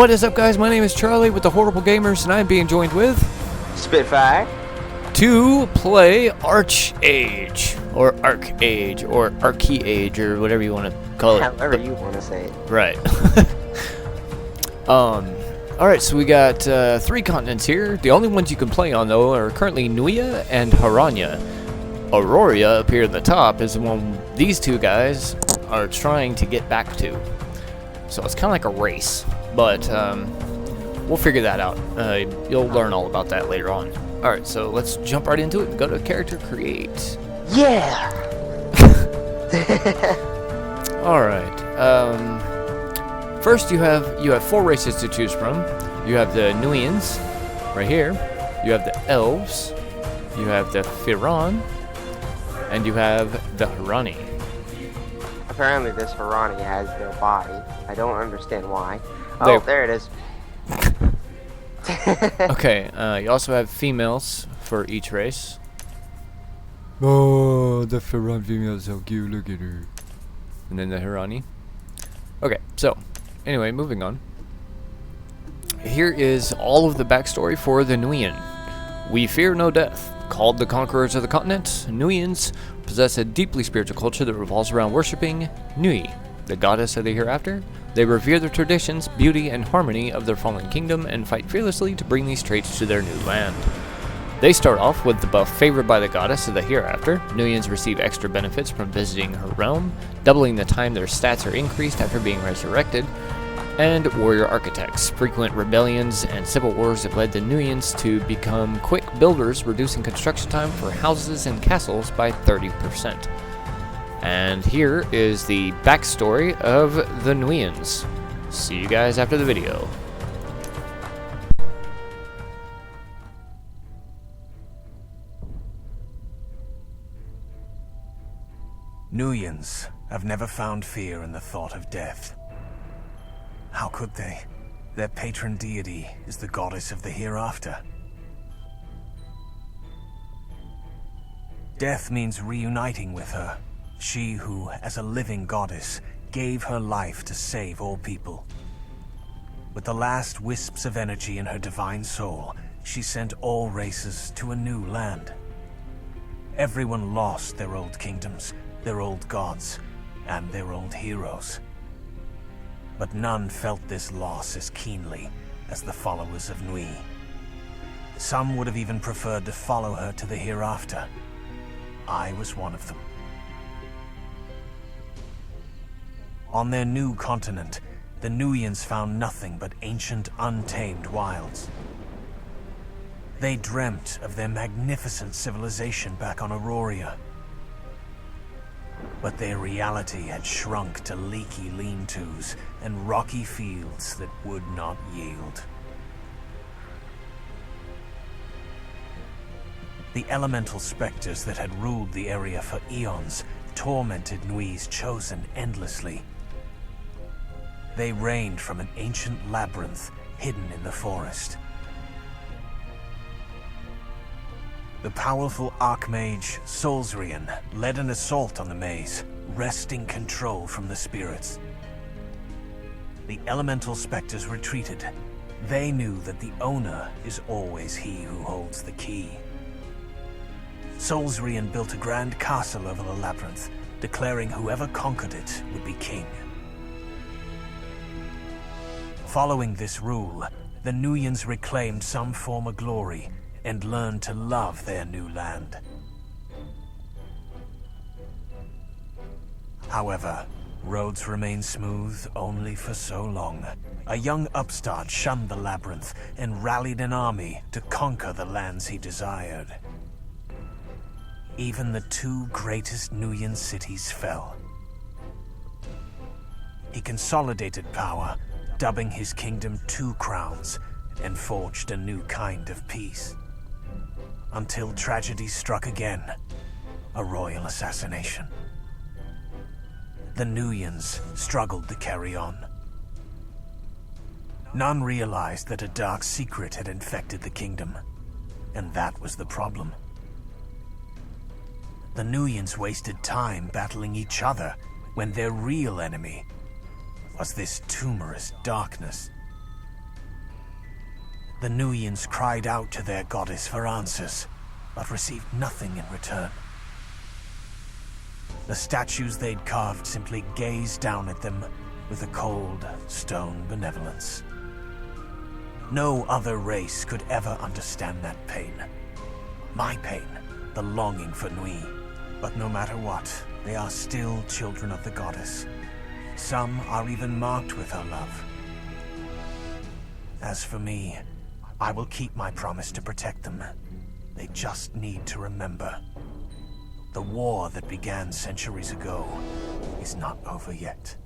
What is up, guys? My name is Charlie with the Horrible Gamers, and I'm being joined with Spitfire to play Arche, or Arche, or Arche, or whatever you want to call it. however you want to say it. Right. Alright, so we got 3 continents here. The only ones you can play on, though, are currently Nuia and Haranya. Aurora up here at the top is the one these two guys are trying to get back to. So it's kind of like a race, but we'll figure that out. You'll learn all about that later on. Alright, so let's jump right into it and go to character create. Yeah! Alright, first you have 4 races to choose from. You have the Nuians, right here. You have the Elves. You have the Firan. And you have the Harani. Apparently this Harani has no body. I don't understand why. Oh, there it is. Okay, you also have females for each race. Oh, the Firan female is so cute, look at her. And then the Harani. Okay, so, anyway, moving on. Here is all of the backstory for the Nuian. We fear no death. Called the conquerors of the continent, Nuians possess a deeply spiritual culture that revolves around worshipping Nui, the goddess of the hereafter. They revere the traditions, beauty, and harmony of their fallen kingdom and fight fearlessly to bring these traits to their new land. They start off with the buff favored by the goddess of the hereafter. Nuians receive extra benefits from visiting her realm, doubling the time their stats are increased after being resurrected, and warrior architects. Frequent rebellions and civil wars have led the Nuians to become quick builders, reducing construction time for houses and castles by 30%. And here is the backstory of the Nuians. See you guys after the video. Nuians have never found fear in the thought of death. How could they? Their patron deity is the goddess of the hereafter. Death means reuniting with her, she who, as a living goddess, gave her life to save all people. With the last wisps of energy in her divine soul, she sent all races to a new land. Everyone lost their old kingdoms, their old gods, and their old heroes. But none felt this loss as keenly as the followers of Nui. Some would have even preferred to follow her to the hereafter. I was one of them. On their new continent, the Nuians found nothing but ancient, untamed wilds. They dreamt of their magnificent civilization back on Aurora. But their reality had shrunk to leaky lean-tos and rocky fields that would not yield. The elemental specters that had ruled the area for eons tormented Nui's chosen endlessly. They reigned from an ancient labyrinth hidden in the forest. The powerful Archmage Solzrian led an assault on the maze, wresting control from the spirits. The elemental specters retreated. They knew that the owner is always he who holds the key. Solzrian built a grand castle over the labyrinth, declaring whoever conquered it would be king. Following this rule, the Nuians reclaimed some former glory and learned to love their new land. However, roads remained smooth only for so long. A young upstart shunned the labyrinth and rallied an army to conquer the lands he desired. Even the 2 greatest Nuian cities fell. He consolidated power, dubbing his kingdom 2 crowns, and forged a new kind of peace. Until tragedy struck again, a royal assassination. The Nuians struggled to carry on. None realized that a dark secret had infected the kingdom, and that was the problem. The Nuians wasted time battling each other when their real enemy was this tumorous darkness. The Nuians cried out to their goddess for answers, but received nothing in return. The statues they'd carved simply gazed down at them with a cold, stone benevolence. No other race could ever understand that pain. My pain, the longing for Nui. But no matter what, they are still children of the goddess. Some are even marked with her love. As for me, I will keep my promise to protect them. They just need to remember. The war that began centuries ago is not over yet.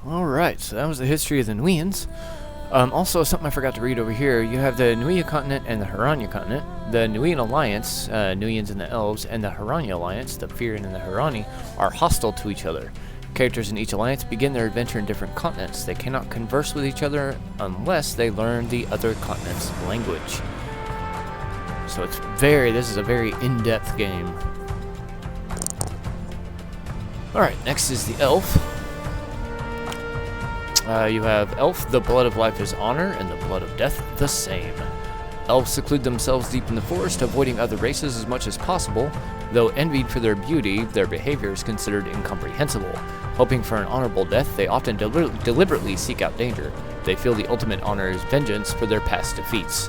Alright, so that was the history of the Nuians. Also, something I forgot to read over here, you have the Nuia continent and the Harania continent. The Nuian alliance, Nuians and the Elves, and the Harania alliance, the Firian and the Harani, are hostile to each other. Characters in each alliance begin their adventure in different continents. They cannot converse with each other unless they learn the other continent's language. So this is a very in-depth game. Alright, next is the Elf. You have Elf, the blood of life is honor, and the blood of death the same. Elves seclude themselves deep in the forest, avoiding other races as much as possible. Though envied for their beauty, their behavior is considered incomprehensible. Hoping for an honorable death, they often deliberately seek out danger. They feel the ultimate honor is vengeance for their past defeats.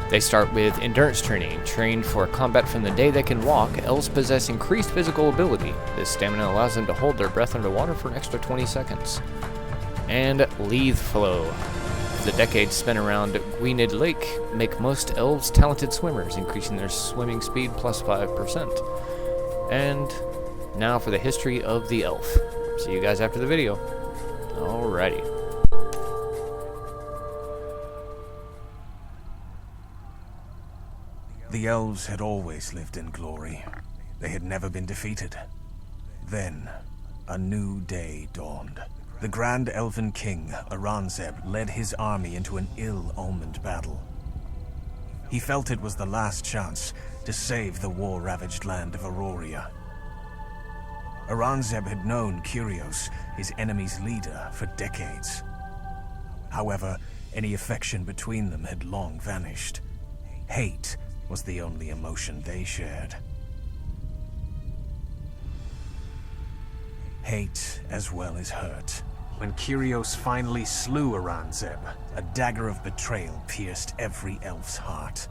They start with endurance training. Trained for combat from the day they can walk, elves possess increased physical ability. This stamina allows them to hold their breath underwater for an extra 20 seconds. And Lethe Flow. The decades spent around Gwynedd Lake make most elves talented swimmers, increasing their swimming speed plus 5%. And now for the history of the elf. See you guys after the video. Alrighty. The elves had always lived in glory. They had never been defeated. Then, a new day dawned. The Grand Elven King, Aranzeb, led his army into an ill-omened battle. He felt it was the last chance to save the war-ravaged land of Auroria. Aranzeb had known Kyrios, his enemy's leader, for decades. However, any affection between them had long vanished. Hate was the only emotion they shared. Hate as well as hurt. When Kyrios finally slew Aranzeb, a dagger of betrayal pierced every elf's heart.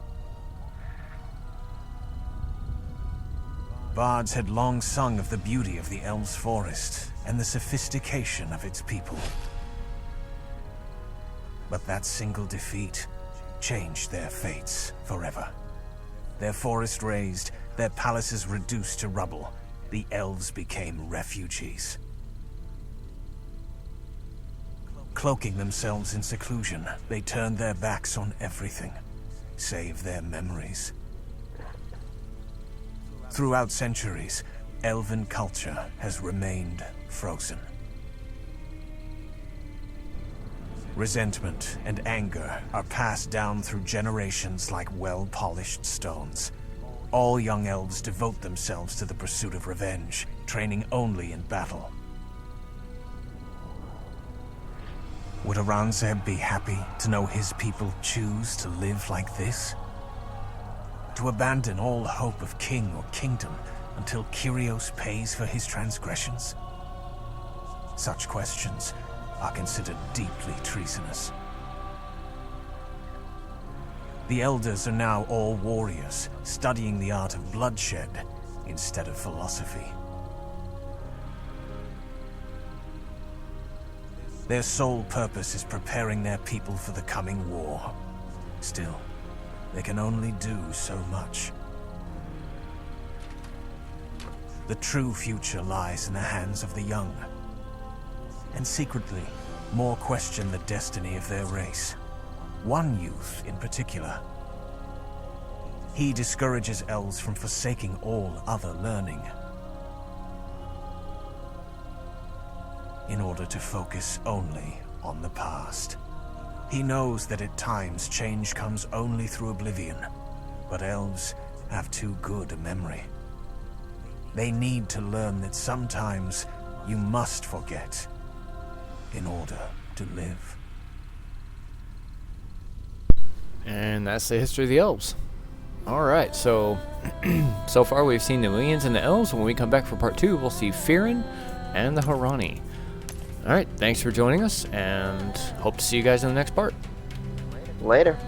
Bards had long sung of the beauty of the elves' forest and the sophistication of its people. But that single defeat changed their fates forever. Their forest razed, their palaces reduced to rubble. The elves became refugees. Cloaking themselves in seclusion, they turned their backs on everything, save their memories. Throughout centuries, elven culture has remained frozen. Resentment and anger are passed down through generations like well-polished stones. All young elves devote themselves to the pursuit of revenge, training only in battle. Would Aranzeb be happy to know his people choose to live like this? To abandon all hope of king or kingdom until Kyrios pays for his transgressions? Such questions are considered deeply treasonous. The elders are now all warriors, studying the art of bloodshed instead of philosophy. Their sole purpose is preparing their people for the coming war. Still, they can only do so much. The true future lies in the hands of the young. And secretly, more question the destiny of their race. One youth in particular. He discourages elves from forsaking all other learning, in order to focus only on the past. He knows that at times change comes only through oblivion, but elves have too good a memory. They need to learn that sometimes you must forget in order to live. And that's the history of the Elves. Alright, so so far we've seen the Nuians and the Elves. When we come back for part 2, we'll see Firin and the Harani. Alright, thanks for joining us, and hope to see you guys in the next part. Later.